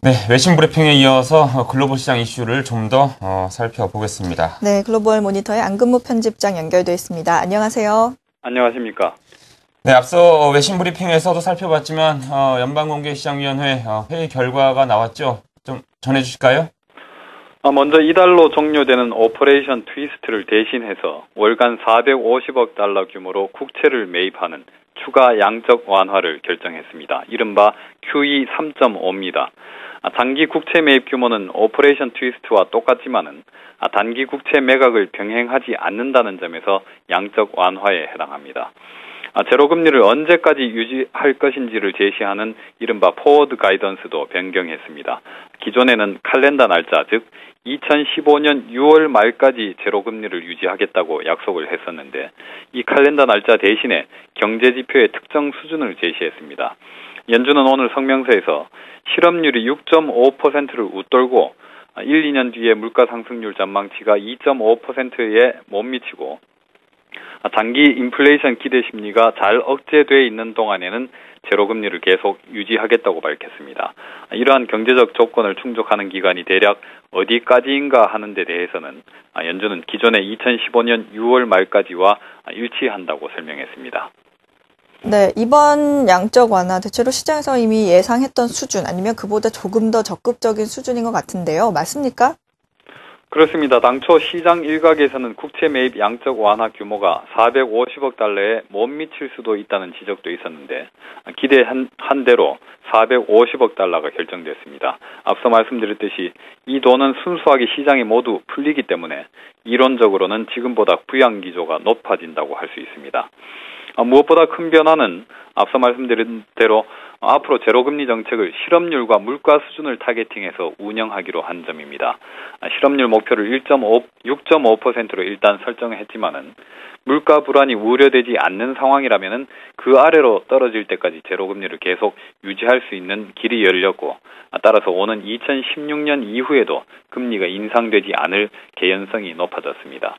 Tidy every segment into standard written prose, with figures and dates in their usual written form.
네, 외신 브리핑에 이어서 글로벌 시장 이슈를 좀 더 살펴보겠습니다. 네, 글로벌 모니터의 안근무 편집장 연결돼 있습니다. 안녕하세요. 안녕하십니까. 네, 앞서 외신 브리핑에서도 살펴봤지만 연방공개시장위원회 회의 결과가 나왔죠. 좀 전해주실까요? 먼저 이달로 종료되는 오퍼레이션 트위스트를 대신해서 월간 450억 달러 규모로 국채를 매입하는 추가 양적 완화를 결정했습니다. 이른바 QE 3.5입니다. 단기 국채 매입 규모는 오퍼레이션 트위스트와 똑같지만은 단기 국채 매각을 병행하지 않는다는 점에서 양적 완화에 해당합니다. 제로금리를 언제까지 유지할 것인지를 제시하는 이른바 포워드 가이던스도 변경했습니다. 기존에는 칼렌더 날짜, 즉 2015년 6월 말까지 제로금리를 유지하겠다고 약속을 했었는데 이 칼렌더 날짜 대신에 경제지표의 특정 수준을 제시했습니다. 연준은 오늘 성명서에서 실업률이 6.5%를 웃돌고 1, 2년 뒤에 물가 상승률 전망치가 2.5%에 못 미치고 단기 인플레이션 기대 심리가 잘 억제돼 있는 동안에는 제로금리를 계속 유지하겠다고 밝혔습니다. 이러한 경제적 조건을 충족하는 기간이 대략 어디까지인가 하는 데 대해서는 연준은 기존의 2015년 6월 말까지와 일치한다고 설명했습니다. 네, 이번 양적 완화 대체로 시장에서 이미 예상했던 수준 아니면 그보다 조금 더 적극적인 수준인 것 같은데요. 맞습니까? 그렇습니다. 당초 시장 일각에서는 국채 매입 양적 완화 규모가 450억 달러에 못 미칠 수도 있다는 지적도 있었는데 기대한 대로 450억 달러가 결정됐습니다. 앞서 말씀드렸듯이 이 돈은 순수하게 시장에 모두 풀리기 때문에 이론적으로는 지금보다 부양 기조가 높아진다고 할 수 있습니다. 무엇보다 큰 변화는 앞서 말씀드린 대로 앞으로 제로금리 정책을 실업률과 물가 수준을 타겟팅해서 운영하기로 한 점입니다. 실업률 목표를 6.5%로 일단 설정했지만은 물가 불안이 우려되지 않는 상황이라면은 그 아래로 떨어질 때까지 제로금리를 계속 유지할 수 있는 길이 열렸고 따라서 오는 2016년 이후에도 금리가 인상되지 않을 개연성이 높아졌습니다.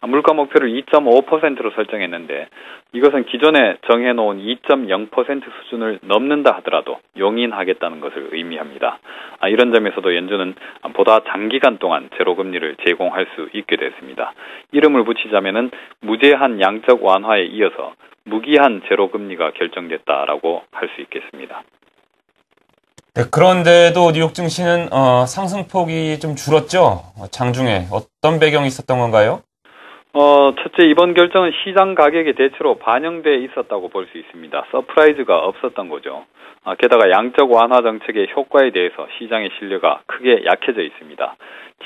물가 목표를 2.5%로 설정했는데 이것은 기존에 정해놓은 2.0% 수준을 넘는다 하더라도 용인하겠다는 것을 의미합니다. 이런 점에서도 연준은 보다 장기간 동안 제로금리를 제공할 수 있게 됐습니다. 이름을 붙이자면은 무제한 양적 완화에 이어서 무기한 제로금리가 결정됐다라고 할 수 있겠습니다. 네, 그런데도 뉴욕 증시는 상승폭이 좀 줄었죠? 장중에 어떤 배경이 있었던 건가요? 첫째, 이번 결정은 시장 가격에 대체로 반영돼 있었다고 볼 수 있습니다. 서프라이즈가 없었던 거죠. 게다가 양적 완화 정책의 효과에 대해서 시장의 신뢰가 크게 약해져 있습니다.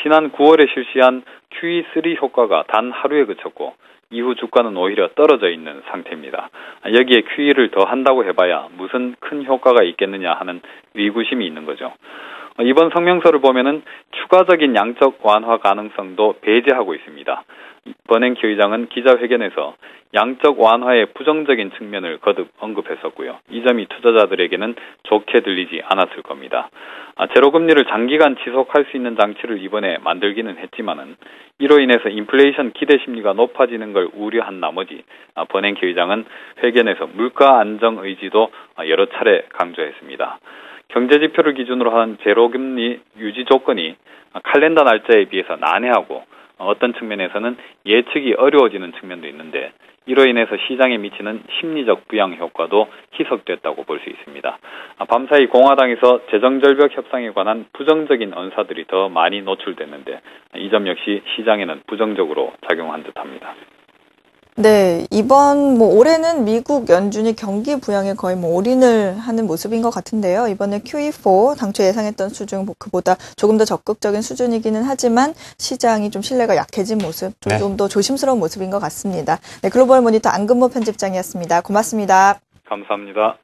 지난 9월에 실시한 QE3 효과가 단 하루에 그쳤고 이후 주가는 오히려 떨어져 있는 상태입니다. 여기에 QE를 더 한다고 해봐야 무슨 큰 효과가 있겠느냐 하는 의구심이 있는 거죠. 이번 성명서를 보면은 추가적인 양적 완화 가능성도 배제하고 있습니다. 버냉키 의장은 기자회견에서 양적 완화의 부정적인 측면을 거듭 언급했었고요. 이 점이 투자자들에게는 좋게 들리지 않았을 겁니다. 제로금리를 장기간 지속할 수 있는 장치를 이번에 만들기는 했지만은 이로 인해서 인플레이션 기대 심리가 높아지는 걸 우려한 나머지 버냉키 의장은 회견에서 물가 안정 의지도 여러 차례 강조했습니다. 경제지표를 기준으로 하는 제로금리 유지 조건이 칼렌더 날짜에 비해서 난해하고 어떤 측면에서는 예측이 어려워지는 측면도 있는데 이로 인해서 시장에 미치는 심리적 부양 효과도 희석됐다고 볼 수 있습니다. 밤사이 공화당에서 재정절벽 협상에 관한 부정적인 언사들이 더 많이 노출됐는데 이 점 역시 시장에는 부정적으로 작용한 듯합니다. 네, 올해는 미국 연준이 경기 부양에 거의 올인을 하는 모습인 것 같은데요. 이번에 QE4 당초 예상했던 수준 그보다 조금 더 적극적인 수준이기는 하지만 시장이 좀 신뢰가 약해진 모습, 좀 더 조심스러운 모습인 것 같습니다. 네, 글로벌 모니터 안근무 편집장이었습니다. 고맙습니다. 감사합니다.